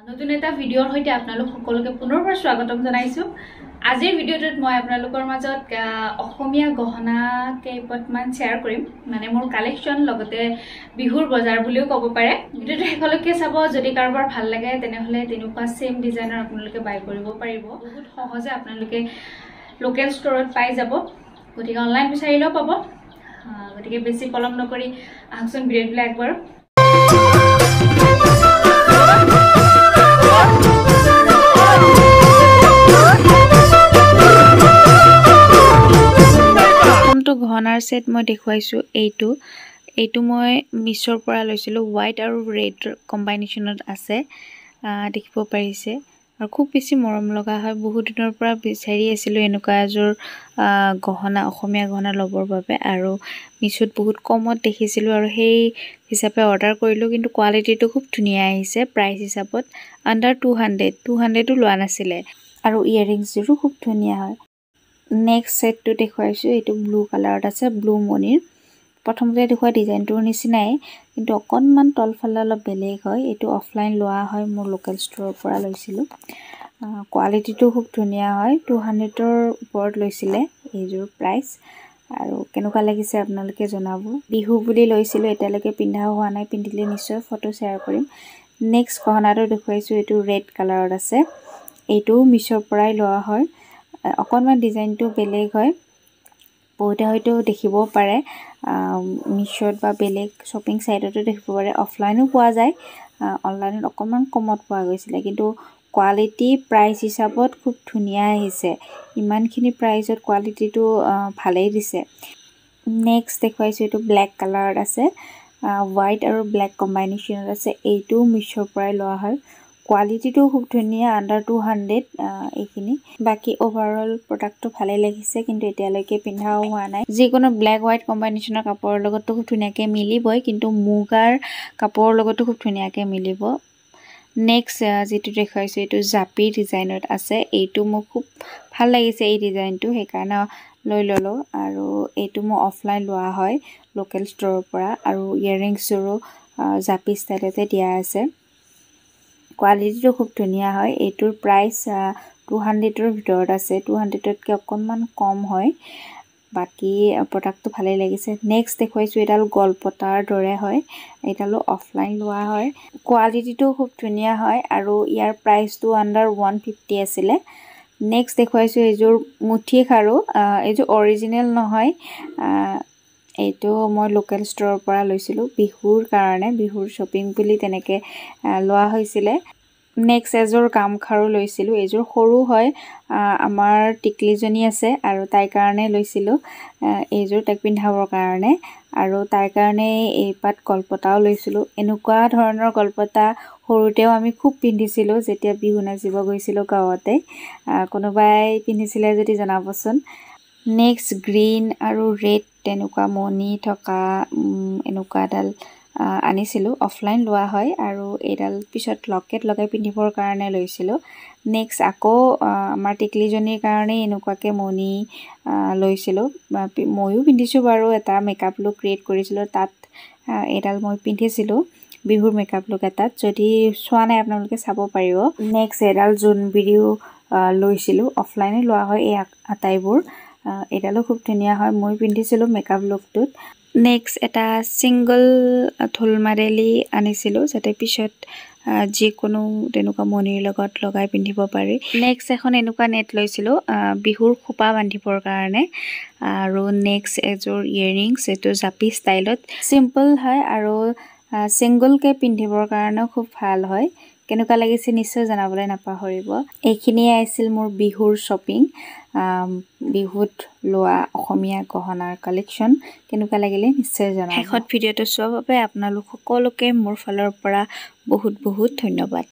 নতুন এটা ভিডিঅ'ৰ সৈতে আপোনালোক সকলোকে পুনৰবাৰ স্বাগতম জনাইছো। আজিৰ ভিডিঅ'টোত মই আপোনালোকৰ মাজত অসমীয়া গহনা কেইপটমান শ্বেয়াৰ কৰিম। মানে মোৰ কালেকশ্যন লগতে বিহুৰ বজাৰ বুলিও ক'ব পাৰে। ভিডিঅ'টো শেষলৈকে চাব। যদি কাৰোবাৰ ভাল লাগে তেনেহ'লে তেনেকুৱা সেম ডিজাইনৰ আপোনালোকে বাই কৰিব পাৰিব। বহুত সহজে আপোনালোকে লোকেল ষ্টৰত পাই যাব। গতিকে অনলাইন বিচাৰিলেও পাব। গতিকে বেছি পলম নকৰি আহকচোন ভিডিঅ'টো একবাৰ। গহনাৰ সেট মই দেখুৱাইছো। এইটো মই মিছৰ পৰা লৈছিলো। হোৱাইট আৰু ৰেড কম্বিনেশ্যনত আছে, দেখিব পাৰিছে। আৰু খুব বেছি মৰম লগা হয়। বহুত দিনৰ পৰা বিচাৰি আছিলো এনেকুৱা এযোৰ গহনা, অসমীয়া গহনা ল'বৰ বাবে। আৰু মিছুত বহুত কমত দেখিছিলো আৰু সেই হিচাপে অৰ্ডাৰ কৰিলো। কিন্তু কোৱালিটিটো খুব ধুনীয়া আহিছে। প্ৰাইচ হিচাপত আণ্ডাৰ 200ও লোৱা নাছিলে। আৰু ইয়াৰিংছযোৰো খুব ধুনীয়া হয়। নেক্সট সেটটো দেখুৱাইছো। এইটো ব্লু কালাৰত আছে, ব্লু মণিৰ। প্ৰথমতে দেখুৱা ডিজাইনটোৰ নিচিনাই, কিন্তু অকণমান তলফালে অলপ বেলেগ হয়। এইটো অফলাইন লোৱা হয়, মোৰ লোকেল ষ্টৰৰ পৰা লৈছিলোঁ। কোৱালিটিটো খুব ধুনীয়া হয়। 200ৰ ওপৰত লৈছিলে এইযোৰ প্ৰাইচ। আৰু কেনেকুৱা লাগিছে আপোনালোকে জনাব। বিহু বুলি লৈছিলোঁ, এতিয়ালৈকে পিন্ধাও হোৱা নাই। পিন্ধিলে নিশ্চয় ফটো শ্বেয়াৰ কৰিম। নেক্সট গহনাটো দেখুৱাইছোঁ। এইটো ৰেড কালাৰত আছে। এইটোও মিছৰ পৰাই লোৱা হয়। অকণমান ডিজাইনটো বেলেগ হয়। বহুতে হয়তো দেখিবও পাৰে মিছ'ত বা বেলেগ শ্বপিং চাইটতো দেখিব পাৰে। অফলাইনো পোৱা যায়। অনলাইনত অকণমান কমত পোৱা গৈছিলে, কিন্তু কোৱালিটি প্ৰাইচ হিচাপত খুব ধুনীয়া আহিছে। ইমানখিনি প্ৰাইচত কোৱালিটিটো ভালেই দিছে। নেক্সট দেখুৱাইছোঁ। এইটো ব্লেক কালাৰত আছে। হোৱাইট আৰু ব্লেক কম্বিনেশ্যনত আছে। এইটোও মিছ'ৰ পৰাই লোৱা হয়। কোৱালিটিটো খুব ধুনীয়া, আণ্ডাৰ 200 এইখিনি। বাকী অভাৰঅল প্ৰডাক্টটো ভালেই লাগিছে, কিন্তু এতিয়ালৈকে পিন্ধাও হোৱা নাই। যিকোনো ব্লেক হোৱাইট কম্বিনেশ্যনৰ কাপোৰৰ লগতো খুব ধুনীয়াকৈ মিলিবই, কিন্তু মুগাৰ কাপোৰৰ লগতো খুব ধুনীয়াকৈ মিলিব। নেক্সট যিটো দেখুৱাইছোঁ, এইটো জাপি ডিজাইনত আছে। এইটো মোক খুব ভাল লাগিছে এই ডিজাইনটো, সেইকাৰণে লৈ ল'লোঁ। আৰু এইটো মোৰ অফলাইন লোৱা হয় লোকেল ষ্টৰৰ পৰা। আৰু ইয়াৰিংছযোৰো জাপি ষ্টাইলতে দিয়া আছে। কোৱালিটিটো খুব ধুনীয়া হয়। এইটোৰ প্ৰাইচ 200ৰ ভিতৰত আছে। 200তকৈ অকণমান কম হয়। বাকী প্ৰডাক্টটো ভালেই লাগিছে। নেক্সট দেখুৱাইছোঁ। এডাল গলপতাৰ দৰে হয়। এডালো অফলাইন লোৱা হয়। কোৱালিটিটো খুব ধুনীয়া হয়। আৰু ইয়াৰ প্ৰাইচটো আণ্ডাৰ 150 আছিলে। নেক্সট দেখুৱাইছোঁ এইযোৰ মুঠি খাৰু। এইযোৰ অৰিজিনেল নহয়। এইটো মই লোকেল ষ্টৰৰ পৰা লৈছিলোঁ বিহুৰ কাৰণে। বিহুৰ শ্বপিং বুলি তেনেকৈ লোৱা হৈছিলে। নেক্সট এযোৰ গামখাৰু লৈছিলোঁ। এইযোৰ সৰু হয়। আমাৰ টিকলিজনী আছে আৰু তাইৰ কাৰণে লৈছিলোঁ। এইযোৰ তাইক পিন্ধাবৰ কাৰণে। আৰু তাইৰ কাৰণে এই পাত গলপতাও লৈছিলোঁ। এনেকুৱা ধৰণৰ গলপতা সৰুতেও আমি খুব পিন্ধিছিলোঁ, যেতিয়া বিহু নাচিব গৈছিলোঁ গাঁৱতে। কোনোবাই পিন্ধিছিলে যদি জনাবচোন। নেক্সট গ্ৰীণ আৰু ৰেড তেনেকুৱা মণি থকা এনেকুৱা এডাল আনিছিলোঁ। অফলাইন লোৱা হয়। আৰু এইডাল পিছত লকেট লগাই পিন্ধিবৰ কাৰণে লৈছিলোঁ। নেক্সট আকৌ আমাৰ টিকলিজনীৰ কাৰণেই এনেকুৱাকৈ মণি লৈছিলোঁ। ময়ো পিন্ধিছোঁ বাৰু। এটা মেকআপ লুক ক্ৰিয়েট কৰিছিলোঁ, তাত এইডাল মই পিন্ধিছিলোঁ বিহুৰ মেকআপ লুক এটাত। যদি চোৱা নাই আপোনালোকে চাব পাৰিব। নেক্সট এডাল জোনবিৰিও লৈছিলোঁ। অফলাইনে লোৱা হয় এই আটাইবোৰ। এইডালো খুব ধুনীয়া হয়। মই পিন্ধিছিলোঁ মেকআপ লুকটোত। নেক্সট এটা ছিংগল ঢোলমাদলি আনিছিলোঁ, যাতে পিছত যিকোনো তেনেকুৱা মণিৰ লগত লগাই পিন্ধিব পাৰি। নেক্সট এখন এনেকুৱা নেট লৈছিলোঁ বিহুৰ খোপা বান্ধিবৰ কাৰণে। আৰু নেক্সট এযোৰ ইয়েৰিংছ। এইটো জাপি ষ্টাইলত চিম্পল হয় আৰু ছিংগলকৈ পিন্ধিবৰ কাৰণেও খুব ভাল হয়। কেনেকুৱা লাগিছে নিশ্চয় জনাবলৈ নাপাহৰিব। এইখিনিয়ে আছিল মোৰ বিহুৰ শ্বপিং। বিহুত লোৱা অসমীয়া গহনাৰ কালেকশ্যন। কেনেকুৱা লাগিলে নিশ্চয় জনাব। শেষত ভিডিঅ'টো চোৱাৰ বাবে আপোনালোক সকলোকে মোৰ ফালৰ পৰা বহুত বহুত ধন্যবাদ।